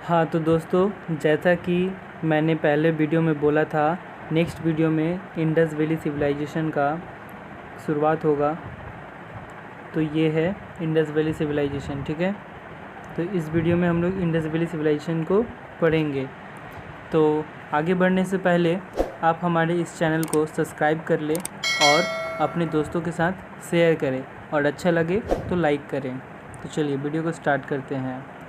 हाँ तो दोस्तों, जैसा कि मैंने पहले वीडियो में बोला था, नेक्स्ट वीडियो में इंडस वैली सिविलाइजेशन का शुरुआत होगा। तो ये है इंडस वैली सिविलाइजेशन, ठीक है। तो इस वीडियो में हम लोग इंडस वैली सिविलाइजेशन को पढ़ेंगे। तो आगे बढ़ने से पहले आप हमारे इस चैनल को सब्सक्राइब कर लें और अपने दोस्तों के साथ शेयर करें, और अच्छा लगे तो लाइक करें। तो चलिए वीडियो को स्टार्ट करते हैं।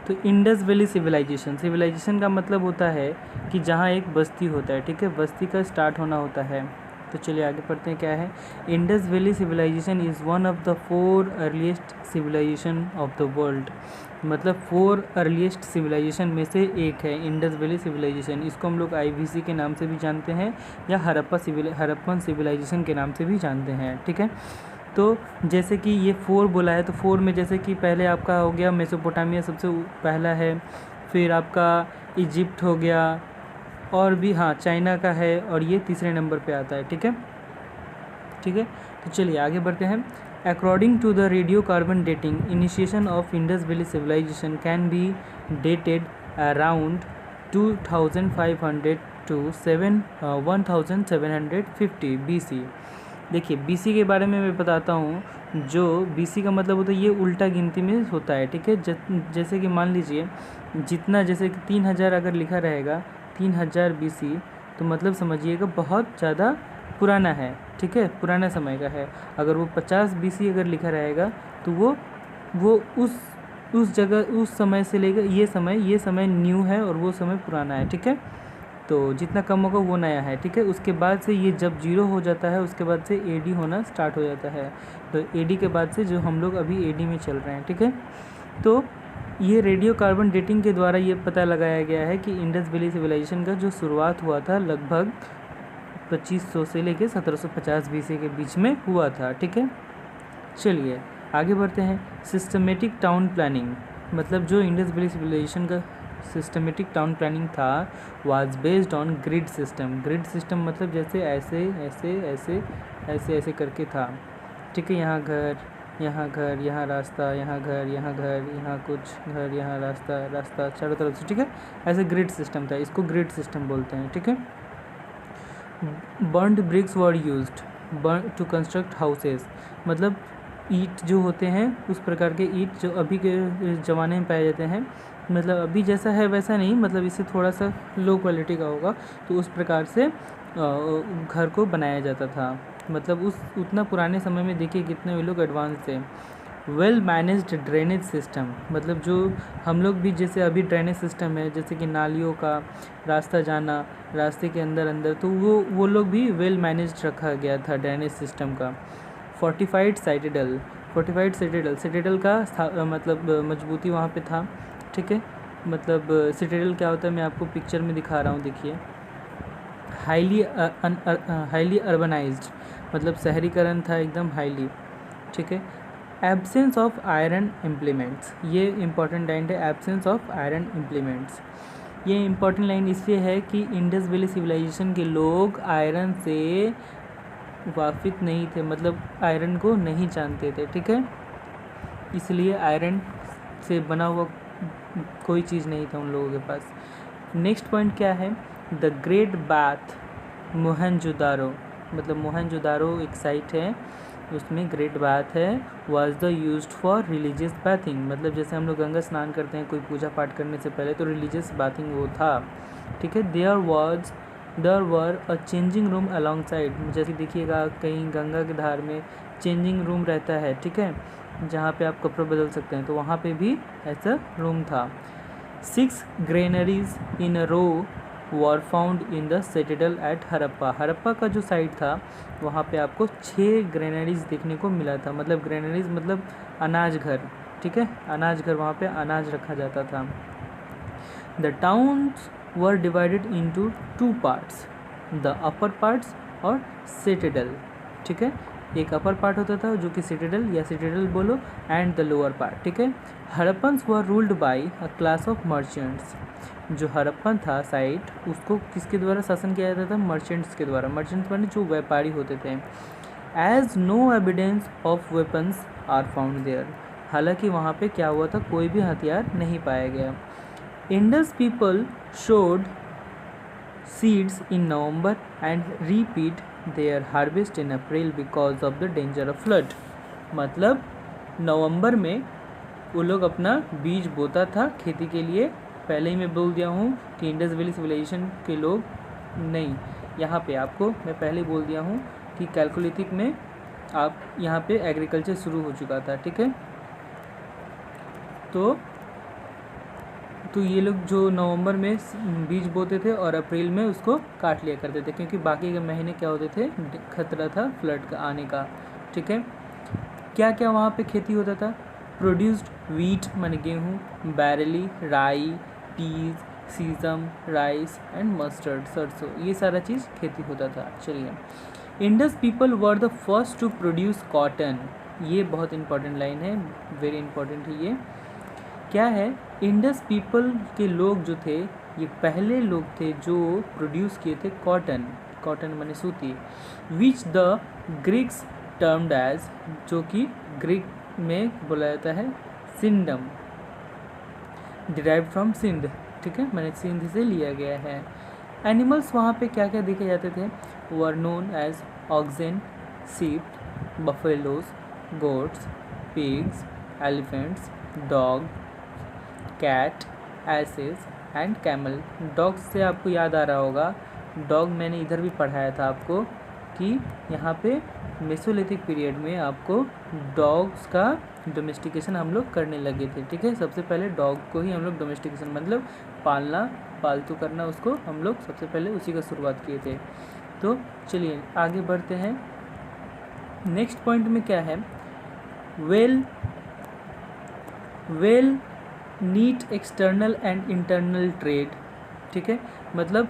तो इंडस वैली सिविलाइजेशन का मतलब होता है कि जहाँ एक बस्ती होता है, ठीक है, बस्ती का स्टार्ट होना होता है। तो चलिए आगे पढ़ते हैं क्या है। Indus valley civilisation is one of the 4 earliest civilisation of the world. मतलब 4 अर्लीस्ट सिविलाइजेशन में से एक है इंडस वैली सिविलाइजेशन। इसको हम लोग IVC के नाम से भी जानते हैं या हड़प्पन सिविलाइजेशन के नाम से भी जानते हैं, ठीक है। तो जैसे कि ये 4 बोला है, तो 4 में जैसे कि पहले आपका हो गया मेसोपोटामिया, सबसे पहला है। फिर आपका इजिप्ट हो गया, और भी हाँ चाइना का है, और ये तीसरे नंबर पे आता है, ठीक है, ठीक है। तो चलिए आगे बढ़ते हैं। According to the radio carbon dating, initiation of Indus valley civilisation can be dated around 2500 to 1750 BC। देखिए BC के बारे में मैं बताता हूँ। जो BC का मतलब होता है, ये उल्टा गिनती में होता है, ठीक है। जैसे कि मान लीजिए जितना, जैसे कि 3000 अगर लिखा रहेगा 3000 BC, तो मतलब समझिएगा बहुत ज़्यादा पुराना है, ठीक है, पुराना समय का है। अगर वो 50 BC अगर लिखा रहेगा तो वो उस जगह, उस समय से लेकर ये समय न्यू है और वो समय पुराना है, ठीक है। तो जितना कम होगा वो नया है, ठीक है। उसके बाद से ये जब 0 हो जाता है, उसके बाद से AD होना स्टार्ट हो जाता है। तो AD के बाद से जो हम लोग अभी AD में चल रहे हैं, ठीक है। तो ये रेडियो कार्बन डेटिंग के द्वारा ये पता लगाया गया है कि इंडस वैली सिविलाइजेशन का जो शुरुआत हुआ था लगभग 2500 से लेकर 1750 BC के बीच में हुआ था, ठीक है। चलिए आगे बढ़ते हैं। सिस्टमेटिक टाउन प्लानिंग, मतलब जो इंडस वैली सिविलाइजेशन का सिस्टमेटिक टाउन प्लानिंग था was based on grid system. Grid system मतलब जैसे ऐसे ऐसे ऐसे ऐसे ऐसे करके था, ठीक है। यहाँ घर, यहाँ घर, यहाँ रास्ता, यहाँ घर, यहाँ घर, यहाँ कुछ घर, यहाँ रास्ता, रास्ता चारों तरफ से, ठीक है। ऐसे ग्रिड सिस्टम था, इसको ग्रिड सिस्टम बोलते हैं, ठीक है। Burned bricks were used to construct houses, मतलब ईंट जो होते हैं उस प्रकार के ईंट जो अभी के ज़माने में पाए जाते हैं, मतलब अभी जैसा है वैसा नहीं, मतलब इससे थोड़ा सा लो क्वालिटी का होगा, तो उस प्रकार से घर को बनाया जाता था। मतलब उतना पुराने समय में देखिए कितने वे लोग एडवांस थे। वेल मैनेज्ड ड्रेनेज सिस्टम, मतलब जो हम लोग भी जैसे अभी ड्रेनेज सिस्टम है, जैसे कि नालियों का रास्ता जाना, रास्ते के अंदर, तो वो लोग भी वेल मैनेज्ड रखा गया था ड्रेनेज सिस्टम का। फोर्टिफाइड सिटाडेल का मतलब मजबूती वहाँ पे था, ठीक है। मतलब सिटाडेल क्या होता है, मैं आपको पिक्चर में दिखा रहा हूँ, देखिए। हाईली अर्बनाइज्ड, मतलब शहरीकरण था एकदम हाईली, ठीक है। एब्सेंस ऑफ आयरन इम्प्लीमेंट्स, ये इंपॉर्टेंट लाइन है, एब्सेंस ऑफ आयरन इम्प्लीमेंट्स। ये इंपॉर्टेंट लाइन इसलिए है कि इंडस वैली सिविलाइजेशन के लोग आयरन से वाकिफ नहीं थे, मतलब आयरन को नहीं जानते थे, ठीक है। इसलिए आयरन से बना हुआ कोई चीज़ नहीं था उन लोगों के पास। नेक्स्ट पॉइंट क्या है, द ग्रेट बाथ मोहनजोदारो, मतलब मोहनजोदारो एक साइट है, उसमें ग्रेट बाथ है। Was the used for religious bathing, मतलब जैसे हम लोग गंगा स्नान करते हैं कोई पूजा पाठ करने से पहले, तो रिलीजियस बाथिंग वो था, ठीक है। There were a changing room alongside, जैसे देखिएगा कहीं गंगा के धार में चेंजिंग रूम रहता है, ठीक है, जहाँ पे आप कपड़े बदल सकते हैं, तो वहाँ पे भी ऐसा रूम था। 6 granaries in a row were found in the citadel at Harappa का जो साइट था वहाँ पे आपको 6 ग्रेनरीज देखने को मिला था। मतलब ग्रेनरीज मतलब अनाज घर, ठीक है, अनाज घर, वहाँ पे अनाज रखा जाता था। The towns were divided into 2 parts, the upper parts और सिटाडेल, ठीक है। एक अपर पार्ट होता था जो कि सिटाडेल या सिटाडेल बोलो, एंड द लोअर पार्ट, ठीक है। Harappans were ruled by a class of merchants, जो हड़प्पन था साइट, उसको किसके द्वारा शासन किया जाता था, मर्चेंट्स के द्वारा। मर्चेंट्स माने जो व्यापारी होते थे। As no evidence of weapons are found there, हालांकि वहाँ पे क्या हुआ था, कोई भी हथियार नहीं पाया गया। Indus people showed seeds in November and repeat their harvest in April because of the danger of flood. मतलब नवंबर में वो लोग अपना बीज बोता था खेती के लिए। पहले ही मैं बोल दिया हूँ कि इंडस वैली सिविलाइजेशन के लोग नहीं, यहाँ पे आपको मैं पहले ही बोल दिया हूँ कि कैलकोलिथिक में आप यहाँ पे एग्रीकल्चर शुरू हो चुका था, ठीक है। तो ये लोग जो नवंबर में बीज बोते थे और अप्रैल में उसको काट लिया करते थे, क्योंकि बाकी के महीने क्या होते थे, खतरा था फ्लड का आने का, ठीक है। क्या क्या वहाँ पे खेती होता था? प्रोड्यूस्ड वीट माने गेहूँ, बैरली राई, peas, sesame, rice and mustard सरसों, ये सारा चीज़ खेती होता था। चलिए, Indus people were the first to produce cotton. ये बहुत इंपॉर्टेंट लाइन है, वेरी इंपॉर्टेंट है ये। क्या है? इंडस पीपल के लोग जो थे ये पहले लोग थे जो प्रोड्यूस किए थे कॉटन। कॉटन माने सूती। Which the Greeks termed as, जो कि ग्रीक में बोला जाता है सिंडम, डिराइव्ड फ्रॉम सिंध, ठीक है, मैंने सिंध से लिया गया है। एनिमल्स वहाँ पे क्या क्या देखे जाते थे? Were known as oxen, sheep, buffaloes, goats, pigs, elephants, dog, cat, asses and camel. Dog से आपको याद आ रहा होगा, डॉग मैंने इधर भी पढ़ाया था आपको कि यहाँ पे मेसोलिथिक पीरियड में आपको डॉग्स का डोमेस्टिकेशन हम लोग करने लगे थे, ठीक है। सबसे पहले डॉग को ही हम लोग डोमेस्टिकेशन मतलब पालना, पालतू करना, उसको हम लोग सबसे पहले उसी का शुरुआत किए थे। तो चलिए आगे बढ़ते हैं। नेक्स्ट पॉइंट में क्या है? Well neat external and internal trade, ठीक है, मतलब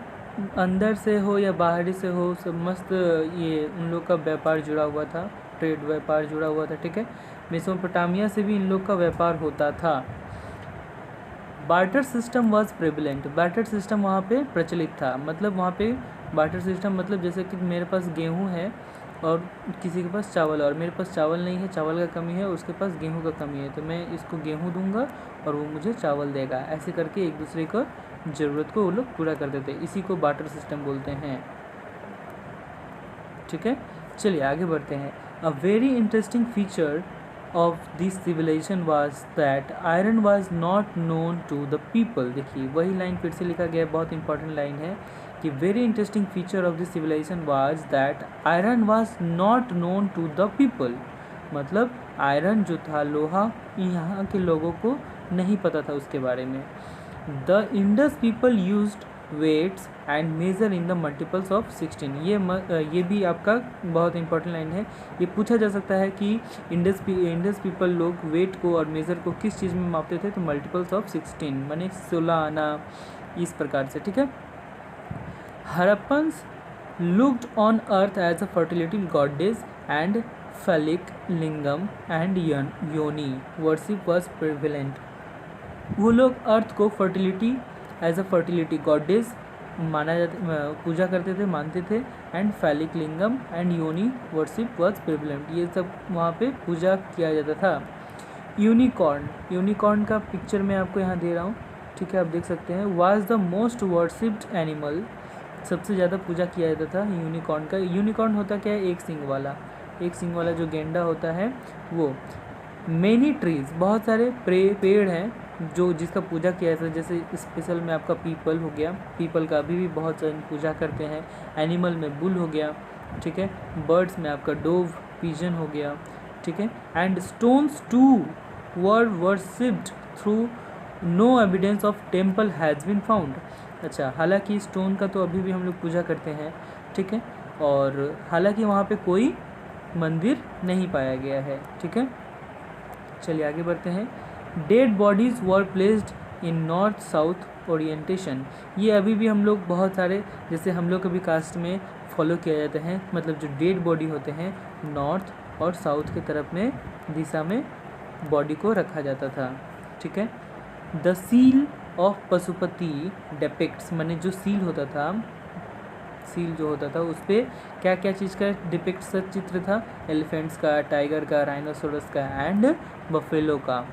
अंदर से हो या बाहरी से हो, सब मस्त ये उन लोग का व्यापार जुड़ा हुआ था, ट्रेड व्यापार जुड़ा हुआ था, ठीक है। मेसोपोटामिया से भी इन लोग का व्यापार होता था। Barter system was prevalent. Barter system वहाँ पे प्रचलित था, मतलब वहाँ पे बार्टर सिस्टम मतलब जैसे कि मेरे पास गेहूँ है और किसी के पास चावल है, और मेरे पास चावल नहीं है, चावल का कमी है, उसके पास गेहूं का कमी है, तो मैं इसको गेहूं दूंगा और वो मुझे चावल देगा। ऐसे करके एक दूसरे को ज़रूरत को वो लोग पूरा कर देते, इसी को बार्टर सिस्टम बोलते हैं, ठीक है। चलिए आगे बढ़ते हैं। A very interesting feature of this civilisation was that iron was not known to the people. देखिए वही लाइन फिर से लिखा गया, बहुत इंपॉर्टेंट लाइन है कि very interesting feature of this civilisation was that iron was not known to the people. मतलब आयरन जो था, लोहा, यहाँ के लोगों को नहीं पता था उसके बारे में। The Indus people used weights and measure in the multiples of 16। ये भी आपका बहुत इंपॉर्टेंट लाइन है। ये पूछा जा सकता है कि इंडस पीपल लोग वेट को और मेज़र को किस चीज़ में मापते थे? तो मल्टीपल्स ऑफ 16 माने 16 आना, इस प्रकार से, ठीक है। Harappans looked on earth as a fertility goddess and phallic lingam and yoni worship was prevalent. वो लोग अर्थ को fertility as a fertility goddess माना जाता, पूजा करते थे, मानते थे, and phallic lingam and yoni worship was prevalent, ये सब वहाँ पे पूजा किया जाता था। यूनिकॉर्न का पिक्चर मैं आपको यहाँ दे रहा हूँ, ठीक है, आप देख सकते हैं। Was the most worshipped animal, सबसे ज़्यादा पूजा किया जाता था यूनिकॉर्न का। यूनिकॉर्न होता क्या है? एक सिंग वाला जो गेंडा होता है वो। मेनी ट्रीज़, बहुत सारे पेड़ हैं जो जिसका पूजा किया जाता है, जैसे स्पेशल में आपका पीपल हो गया, पीपल का अभी भी बहुत सारे पूजा करते हैं। एनिमल में बुल हो गया, ठीक है। बर्ड्स में आपका डोव, पिजन हो गया, ठीक है। And stones too were worshipped though no evidence of temple has been found. अच्छा, हालांकि स्टोन का तो अभी भी हम लोग पूजा करते हैं, ठीक है, और हालांकि वहाँ पे कोई मंदिर नहीं पाया गया है, ठीक है। चलिए आगे बढ़ते हैं। Dead bodies were placed in north south orientation. ये अभी भी हम लोग बहुत सारे, जैसे हम लोग कभी कास्ट में फॉलो किया जाता है, मतलब जो डेड बॉडी होते हैं नॉर्थ और साउथ के तरफ में दिशा में बॉडी को रखा जाता था, ठीक है। The seal of Pashupati depicts, माने जो सील होता था, सील जो होता था उस पर क्या क्या चीज़ का डिपिक्ट चित्र था? एलिफेंट्स का, टाइगर का, राइनोसोरस का एंड बफेलो का।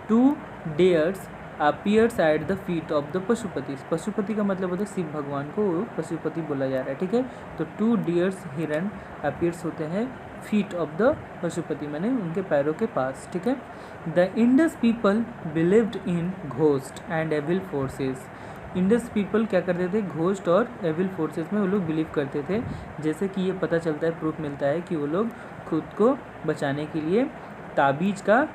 2 dares appears at the feet of the Pashupati. Pashupati का मतलब होता है शिव भगवान को पशुपति बोला जा रहा है, ठीक है। तो 2 डियर्स हिरन अपीयर्स होते हैं फीट ऑफ द पशुपति, मैंने उनके पैरों के पास, ठीक है। The Indus people believed in ghost and evil forces. Indus people क्या करते थे, घोस्ट और एविल फोर्सेस में वो लोग बिलीव करते थे। जैसे कि ये पता चलता है, प्रूफ मिलता है कि वो लोग खुद को बचाने के लिए ताबीज़ का,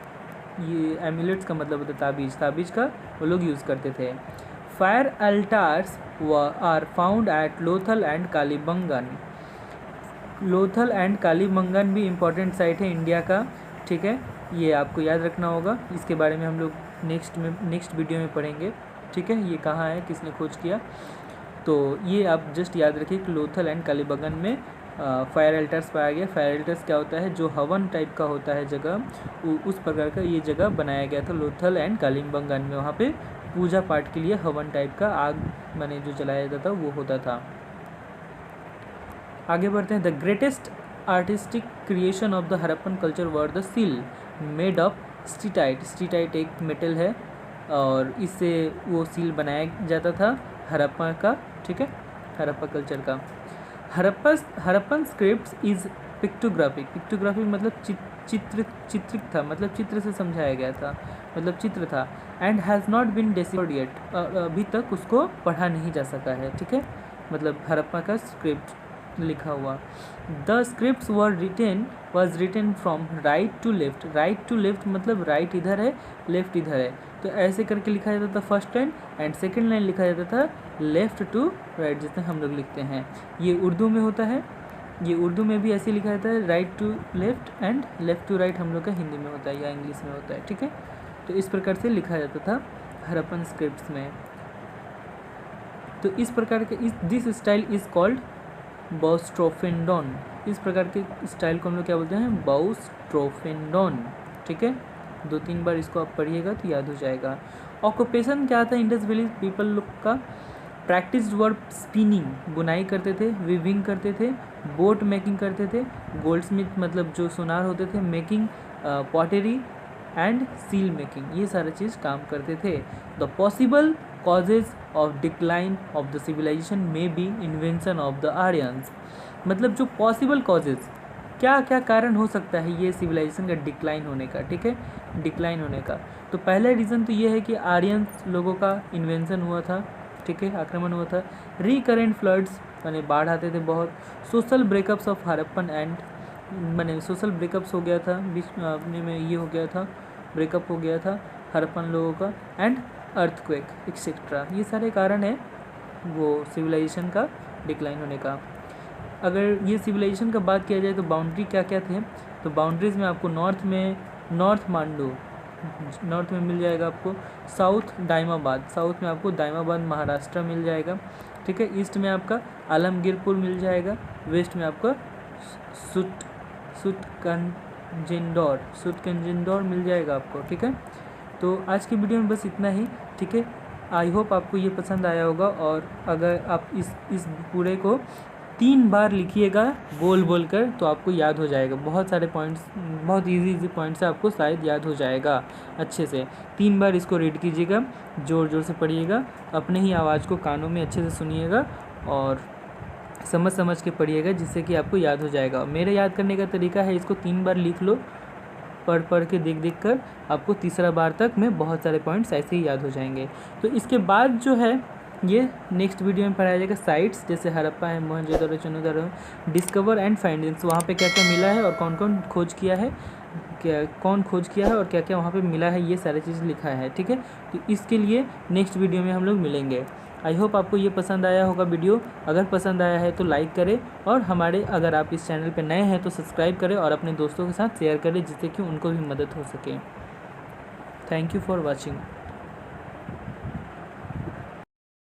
ये एम्यूलेट्स का मतलब होता है ताबीज़ का वो लोग यूज़ करते थे। Fire altars are found at Lothal and Kalibangan. Lothal and Kalibangan भी इम्पॉर्टेंट साइट है इंडिया का, ठीक है। ये आपको याद रखना होगा, इसके बारे में हम लोग नेक्स्ट वीडियो में पढ़ेंगे, ठीक है। ये कहाँ है, किसने खोज किया, तो ये आप जस्ट याद रखिए कि लोथल एंड कालीबंगन में फायर अल्टार्स पाया गया। फायर अल्टार्स क्या होता है, जो हवन टाइप का होता है जगह, उस प्रकार का ये जगह बनाया गया था लोथल एंड कालीबंगन में। वहाँ पे पूजा पाठ के लिए हवन टाइप का आग माने जो जलाया जाता था वो होता था। आगे बढ़ते हैं। The greatest artistic creation of the Harappan culture were the seal made of steatite. Steatite एक मेटल है और इससे वो सील बनाया जाता था हरप्पा का, ठीक है, हरप्पा कल्चर का। Harappan scripts is pictographic. Pictographic मतलब चित्रित था, मतलब चित्र से समझाया गया था, मतलब चित्र था। And has not been deciphered yet, अभी तक उसको पढ़ा नहीं जा सका है, ठीक है, मतलब हरप्पा का स्क्रिप्ट लिखा हुआ। The scripts was written from right to left. Right to left मतलब राइट इधर है, लेफ्ट इधर है, तो ऐसे करके लिखा जाता था first line, and second line लिखा जाता था लेफ़्ट टू राइट, जिसमें हम लोग लिखते हैं। ये उर्दू में होता है, ये उर्दू में भी ऐसे लिखा जाता है, right to left and left to right हम लोग का हिंदी में होता है या इंग्लिश में होता है, ठीक है। तो इस प्रकार से लिखा जाता था हरप्पन स्क्रिप्ट्स में। तो इस प्रकार के दिस स्टाइल इज़ कॉल्ड बाउस्ट्रोफेंडोन। इस प्रकार के स्टाइल को हम लोग क्या बोलते हैं, बाउस्ट्रोफेंडोन, ठीक है। 2-3 बार इसको आप पढ़िएगा तो याद हो जाएगा। ऑक्यूपेशन क्या था इंडस वैली पीपल लोग का, प्रैक्टिस्ड वर्क स्पिनिंग, बुनाई करते थे, वीविंग करते थे, बोट मेकिंग करते थे, गोल्डस्मिथ मतलब जो सोनार होते थे, making pottery and seal making, ये सारा चीज़ काम करते थे। The possible causes of decline of the civilisation may be invention of the Aryans. मतलब जो पॉसिबल कॉजेज, क्या क्या कारण हो सकता है ये सिविलाइजेशन का डिक्लाइन होने का, ठीक है, डिक्लाइन होने का। तो पहला रीज़न तो ये है कि आर्यंस लोगों का इन्वेंशन हुआ था, ठीक है, आक्रमण हुआ था। रिकरेंट फ्लड्स माने बाढ़ आते थे बहुत। Social breakups of Harappan and माने सोशल ब्रेकअप्स हो गया था, बीच अपने में ये हो गया था, ब्रेकअप हो गया था हरप्पन लोगों का, एंड अर्थक्वेक एक्सेट्रा, ये सारे कारण हैं वो सिविलाइजेशन का डिक्लाइन होने का। अगर ये सिविलाइजेशन का बात किया जाए तो बाउंड्री क्या क्या थे, तो बाउंड्रीज़ में आपको नॉर्थ मांडू नॉर्थ में मिल जाएगा आपको, साउथ साउथ में आपको दाइमाबाद महाराष्ट्र मिल जाएगा, ठीक है। ईस्ट में आपका आलमगीरपुर मिल जाएगा, वेस्ट में आपका सुटकंजिंदौर मिल जाएगा आपको, ठीक है। तो आज की वीडियो में बस इतना ही, ठीक है। आई होप आपको ये पसंद आया होगा, और अगर आप इस पूरे को 3 बार लिखिएगा बोल कर तो आपको याद हो जाएगा। बहुत सारे पॉइंट्स, बहुत इजी पॉइंट्स है, आपको शायद याद हो जाएगा अच्छे से। 3 बार इसको रीड कीजिएगा, ज़ोर से पढ़िएगा, अपने ही आवाज़ को कानों में अच्छे से सुनिएगा और समझ के पढ़िएगा, जिससे कि आपको याद हो जाएगा। मेरे याद करने का तरीका है, इसको 3 बार लिख लो, पढ़ के देख कर आपको तीसरा बार तक में बहुत सारे पॉइंट्स ऐसे ही याद हो जाएंगे। तो इसके बाद जो है ये नेक्स्ट वीडियो में पढ़ाया जाएगा साइट्स, जैसे हरप्पा है, मोहनजोदड़ो, चन्नूदारो, डिस्कवर एंड फाइंडिंग्स, वहाँ पे क्या क्या मिला है और कौन कौन खोज किया है और क्या क्या वहाँ पे मिला है, ये सारी चीज़ लिखा है, ठीक है। तो इसके लिए नेक्स्ट वीडियो में हम लोग मिलेंगे। आई होप आपको ये पसंद आया होगा वीडियो। अगर पसंद आया है तो लाइक करें, और अगर आप इस चैनल पर नए हैं तो सब्सक्राइब करें और अपने दोस्तों के साथ शेयर करें, जिससे कि उनको भी मदद हो सके। Thank you for watching.